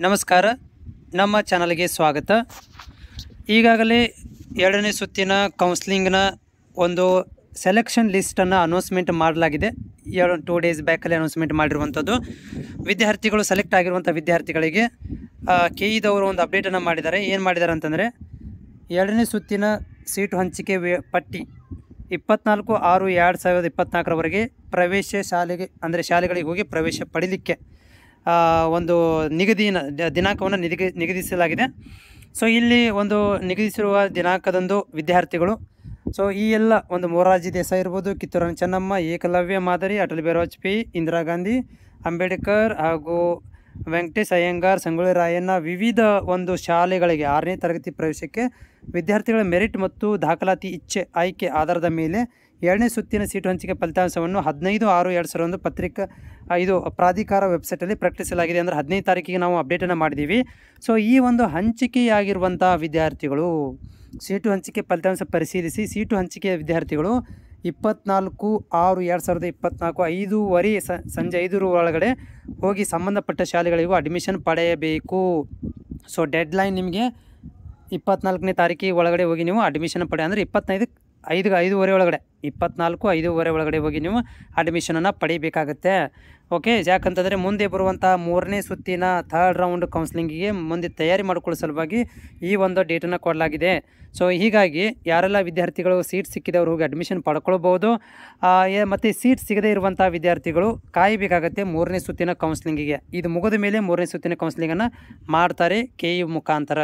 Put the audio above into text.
ನಮಸ್ಕಾರ, ನಮ್ಮ ಚಾನಲ್ಗೆ ಸ್ವಾಗತ. ಈಗಾಗಲೇ ಎರಡನೇ ಸುತ್ತಿನ ಕೌನ್ಸ್ಲಿಂಗ್ನ ಒಂದು ಸೆಲೆಕ್ಷನ್ ಲಿಸ್ಟನ್ನು ಅನೌನ್ಸ್ಮೆಂಟ್ ಮಾಡಲಾಗಿದೆ. 2 ಡೇಸ್ ಬ್ಯಾಕಲ್ಲಿ ಅನೌನ್ಸ್ಮೆಂಟ್ ಮಾಡಿರುವಂಥದ್ದು. ವಿದ್ಯಾರ್ಥಿಗಳು ಸೆಲೆಕ್ಟ್ ಆಗಿರುವಂಥ ವಿದ್ಯಾರ್ಥಿಗಳಿಗೆ ಕೆಇದವರು ಒಂದು ಅಪ್ಡೇಟನ್ನು ಮಾಡಿದ್ದಾರೆ. ಏನು ಮಾಡಿದ್ದಾರೆ ಅಂತಂದರೆ, ಎರಡನೇ ಸುತ್ತಿನ ಸೀಟು ಹಂಚಿಕೆ ಪಟ್ಟಿ 24/6/2024 ಪ್ರವೇಶ ಶಾಲೆಗೆ ಅಂದರೆ ಶಾಲೆಗಳಿಗೆ ಹೋಗಿ ಪ್ರವೇಶ ಪಡೀಲಿಕ್ಕೆ ಒಂದು ದಿನಾಂಕವನ್ನು ನಿಗದಿಸಲಾಗಿದೆ. ಸೊ ಇಲ್ಲಿ ಒಂದು ನಿಗದಿಸಿರುವ ದಿನಾಂಕದಂದು ವಿದ್ಯಾರ್ಥಿಗಳು ಈ ಎಲ್ಲ ಒಂದು ಮೊರಾರ್ಜಿ ದೇಸಾಯಿ ಇರ್ಬೋದು, ಕಿತ್ತೂರು ರಾಣಿ ಚೆನ್ನಮ್ಮ, ಏಕಲವ್ಯ ಮಾದರಿ, ಅಟಲ್ ಬಿಹಾರಿ ವಾಜಪೇಯಿ, ಇಂದಿರಾ ಗಾಂಧಿ, ಅಂಬೇಡ್ಕರ್ ಹಾಗೂ ವೆಂಕಟೇಶ್ ಅಯ್ಯಂಗಾರ್, ಸಂಗೊಳ್ಳಿ ರಾಯಣ್ಣ ವಿವಿಧ ಒಂದು ಶಾಲೆಗಳಿಗೆ 6ನೇ ತರಗತಿ ಪ್ರವೇಶಕ್ಕೆ ವಿದ್ಯಾರ್ಥಿಗಳ ಮೆರಿಟ್ ಮತ್ತು ದಾಖಲಾತಿ ಇಚ್ಛೆ ಆಯ್ಕೆ ಆಧಾರದ ಮೇಲೆ ಎರಡನೇ ಸುತ್ತಿನ ಸೀಟು ಹಂಚಿಕೆ ಫಲಿತಾಂಶವನ್ನು 15/6/2021 ಇದು ಪ್ರಾಧಿಕಾರ ವೆಬ್ಸೈಟಲ್ಲಿ ಪ್ರಕಟಿಸಲಾಗಿದೆ. ಅಂದರೆ 15 ತಾರೀಕಿಗೆ ನಾವು ಅಪ್ಡೇಟನ್ನು ಮಾಡಿದ್ದೀವಿ. ಸೊ ಈ ಒಂದು ಹಂಚಿಕೆಯಾಗಿರುವಂಥ ವಿದ್ಯಾರ್ಥಿಗಳು ಸೀಟು ಹಂಚಿಕೆ ಫಲಿತಾಂಶ ಪರಿಶೀಲಿಸಿ ಸೀಟು ಹಂಚಿಕೆಯ ವಿದ್ಯಾರ್ಥಿಗಳು 24/6/2024 5:30 ಸಂಜೆ 5 ಒಳಗಡೆ ಹೋಗಿ ಸಂಬಂಧಪಟ್ಟ ಶಾಲೆಗಳಿಗೂ ಅಡ್ಮಿಷನ್ ಪಡೆಯಬೇಕು. ಸೊ ಡೆಡ್ಲೈನ್ ನಿಮಗೆ 24ನೇ ತಾರೀಕಿಗೆ ಒಳಗಡೆ ಹೋಗಿ ನೀವು ಅಡ್ಮಿಷನ್ ಅಂದರೆ 5:05 ಒಳಗಡೆ 24/5 ಒಳಗಡೆ ಹೋಗಿ ನೀವು ಅಡ್ಮಿಷನನ್ನು ಪಡಿಬೇಕಾಗತ್ತೆ. ಓಕೆ, ಯಾಕಂತಂದರೆ ಮುಂದೆ ಬರುವಂಥ 3ನೇ ಸುತ್ತಿನ 3rd ರೌಂಡ್ ಕೌನ್ಸ್ಲಿಂಗಿಗೆ ಮುಂದೆ ತಯಾರಿ ಮಾಡಿಕೊಳ್ಳೋ ಸಲುವಾಗಿ ಈ ಒಂದು ಡೇಟನ್ನು ಕೊಡಲಾಗಿದೆ. ಸೊ ಹೀಗಾಗಿ ಯಾರೆಲ್ಲ ವಿದ್ಯಾರ್ಥಿಗಳು ಸೀಟ್ ಸಿಕ್ಕಿದವರು ಹೋಗಿ ಅಡ್ಮಿಷನ್ ಪಡ್ಕೊಳ್ಬೋದು. ಮತ್ತು ಸೀಟ್ ಸಿಗದೇ ಇರುವಂಥ ವಿದ್ಯಾರ್ಥಿಗಳು ಕಾಯಬೇಕಾಗತ್ತೆ 3ನೇ ಸುತ್ತಿನ ಕೌನ್ಸ್ಲಿಂಗಿಗೆ. ಇದು ಮುಗಿದ ಮೇಲೆ 3ನೇ ಸುತ್ತಿನ ಕೌನ್ಸ್ಲಿಂಗನ್ನು ಮಾಡ್ತಾರೆ ಕೆಇ ಮುಖಾಂತರ.